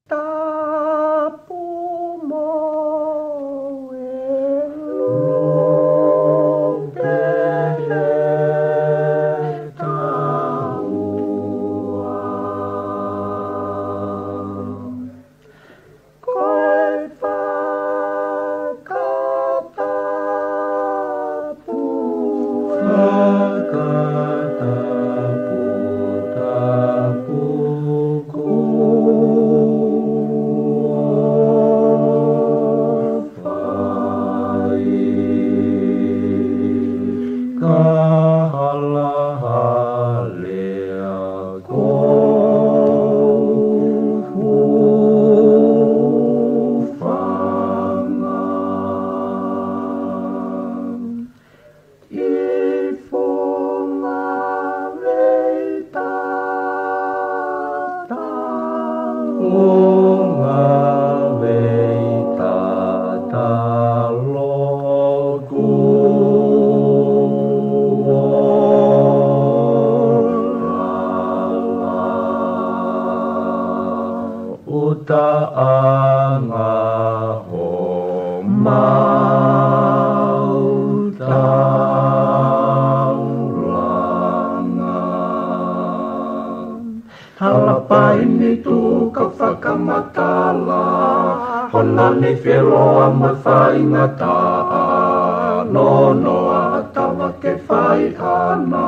Tapu mo Lo pehe taua. koe whakatapu Whakatapu tapu kuawhai. Kahalahalea kouwhanga. I whonga reita O ngā weita taloku uta anga ho mautaulanga. Halapai ni tu ka whakamatala, hona ni whiroa me whaingata, no noa tawa ke whai ana,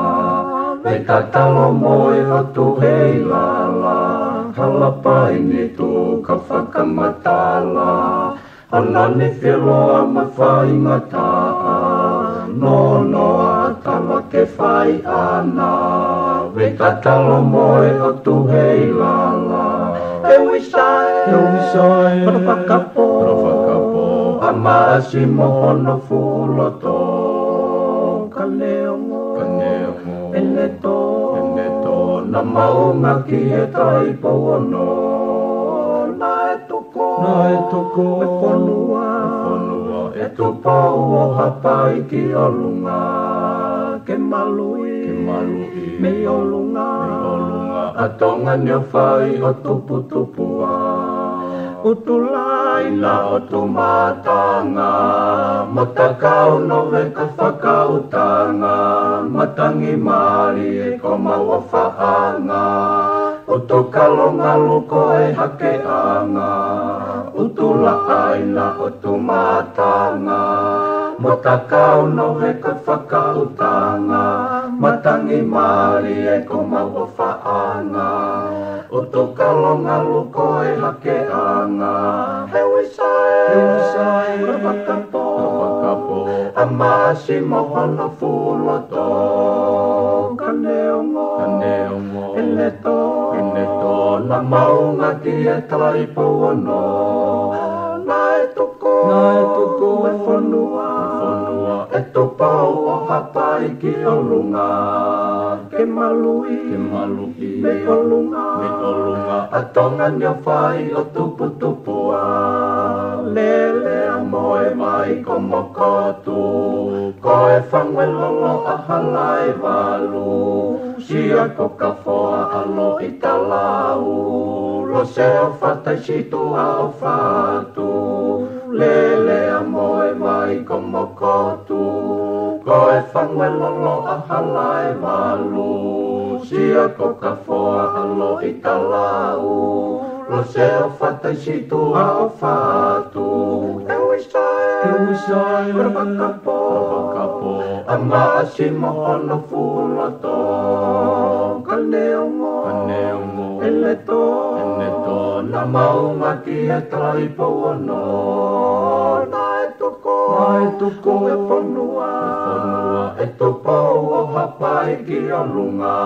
me ka talo moe o tu hei lala. Halapai ni tu ka whakamatala, hona ni whiroa me whaingata, no noa tawa ke whai ana, me ka talo moe o tu hei lala. E wisai Parapakapo a maasi mohono fuloto. Kaneongo Eneto Eneto na maunga ki e tai pono. Na e toko E whonua e tupau o hapai ki o lunga. Ke malui Me olunga A tonga ni o whai o tupu tupua. Utulaina o tu matanga, matakau no ve ka whakautanga, matangi mari e ko maua whaanga, utu kalonga luko e hake anga, utula aina o tu matanga, matakau no ve ka whakautanga, matangi mari e ko maua whaanga, utu kalonga luko e hake anga. He wisai Parapakapo A maasi mohono fuloto. Kaneongo Eneto Na maunga ki e tai pono. Na e toko E whonua E tupau o hapai ki o lunga. Ke malui Me olunga A tonga ni o whai o tupu tupua. Lele a Moe mai ko mokotu, ko e whangwe lolo a halai walu. Sia ko ka whoa alo i talau, lo se o whatai situ a o whatu. Lele a moe mai ko mokotu, ko e whangwe lolo a halai walu. Sia ko ka whoa alo i talau, lo se o whatai situ a o whatu. E wisai Parapakapo A maasi mohono fuloto. Kaneongo Eneto na maunga ki e tai pono. Na e toko E whonua e tupau o hapai ki o lunga.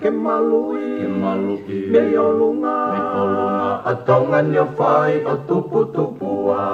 Ke malui Me olunga a tonga ni o whai o tupu tupua.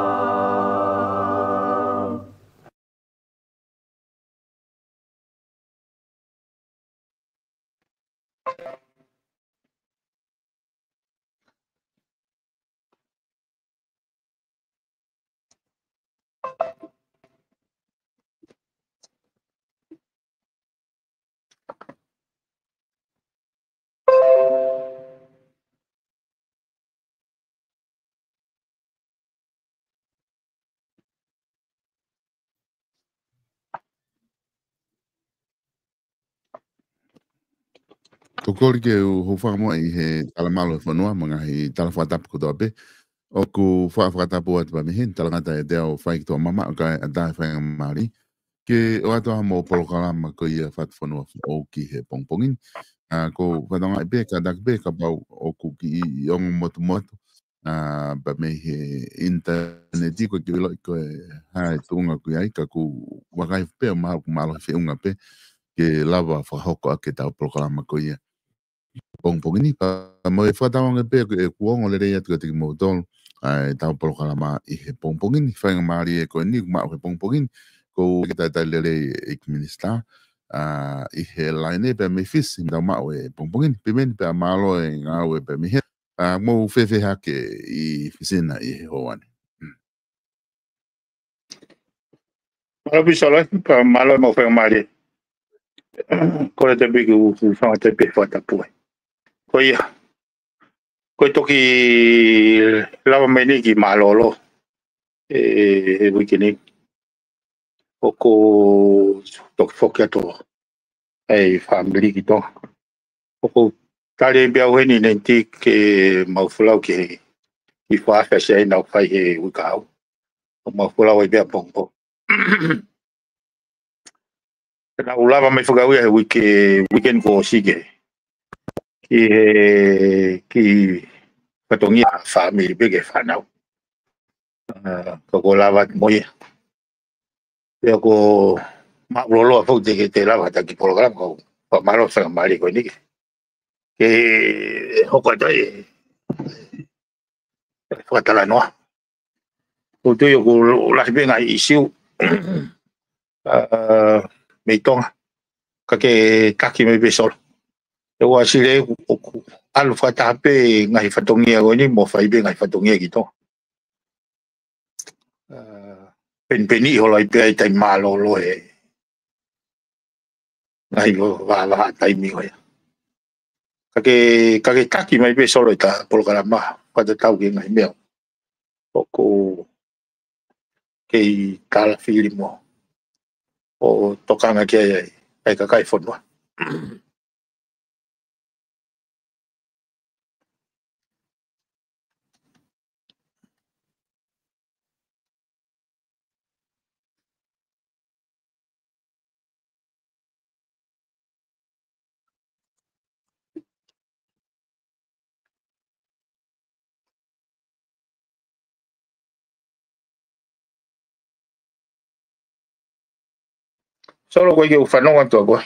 Tokori ke ho fa mo I he tala malo whanua mga hi tala whatapu ko toa pe. O ku whatapu atu pa mihin tala ngata e teo whai ki toa mama o kai a tae whai ngari. Ke o atoa mo polokalama ko ia whatu whanua o ki he pongpongin. Ko whatonga I pe ka dak pe ka pau o ku ki I ongo motu motu. Ba me he interneti ko ki wilo I ko e hae tunga ku ai ka ku wakai pe o maha ku malo he unga pe. Ke lava whahoko ake tau polokalama ko ia. Pongpongini pa mo e whatawanga pe e kuongo le rei atu ka tiki mo tolu ai tau polokalama I he pongpongini whainga maari e ko ni kumao he pongpongini ko kita tai le rei e ki minista I he laine pe me fisi tau mao e pongpongini pe meni pe a malo e ngau e pe me he mo fefe hake I fisina I he hoane Malo pisolo pa malo mo whainga maari ko le te bigi u whanga te pe whatapue ko ia ko toki lava mai ni ki malolo e wikini o ko toki foki ato ai family ki to o ko tale bia weni nenti ke maufulau ki I whaafea sei nau whai he wikau o maufulau e bia pongpo na ulava mai whakau ia he weekend ko sige ki patongia family bege whanau ko lava moi e ko ma lolo fo de te lava ta ki program ko pa malo sa mali ko ni ke hoko dai fatala no o te ko la benga isiu me tonga ka ke taki me besol e wa sile o alu fata pe ngai fatongia ko ni mo fai benga fatongia ki to peni ho lai pe tai malo lo e ngai go va tai mi ya ka ke taki mai be solo ta programa pa te tau ki ngai meo o ko ke kala filimo o tokanga ke ai ka kai fonwa solo ko ke ufano wa to ko